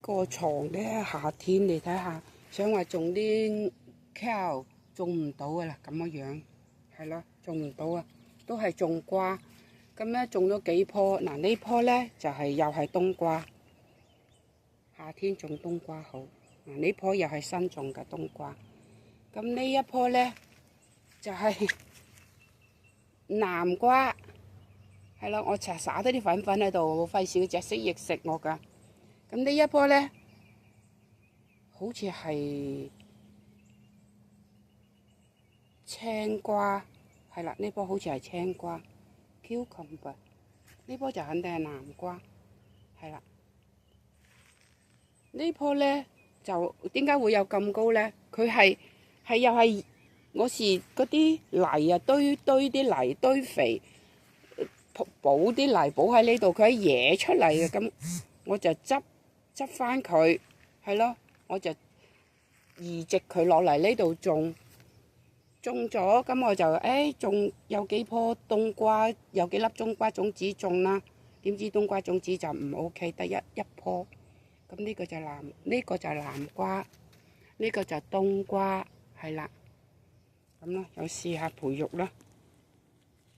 個床咧，夏天你睇下，想話種啲 kale 種唔到噶啦，咁嘅樣係咯，種唔到啊，都係種瓜。咁咧種咗幾棵，嗱呢棵咧就係又係冬瓜，夏天種冬瓜好。嗱呢棵又係新種嘅冬瓜。咁呢一棵咧就係南瓜，係啦，我成日灑多啲粉粉喺度，費事隻蜥蜴食我噶。咁呢一棵咧，好似係青瓜，係啦，呢棵好似係青瓜 cucumber， 呢棵就肯定係南瓜，係啦。呢棵咧就點解會有咁高咧？佢係又係我是嗰啲泥啊，堆啲泥堆肥，補啲泥補喺呢度，佢係野出嚟嘅，咁我就執翻佢，係咯，我就移植佢落嚟呢度種咗，咁我就種有幾棵冬瓜，有幾粒冬瓜種子種啦，點知冬瓜種子就唔 OK，得一棵。咁呢個就南瓜，呢個就冬瓜，係啦，咁咯，有試下培育啦。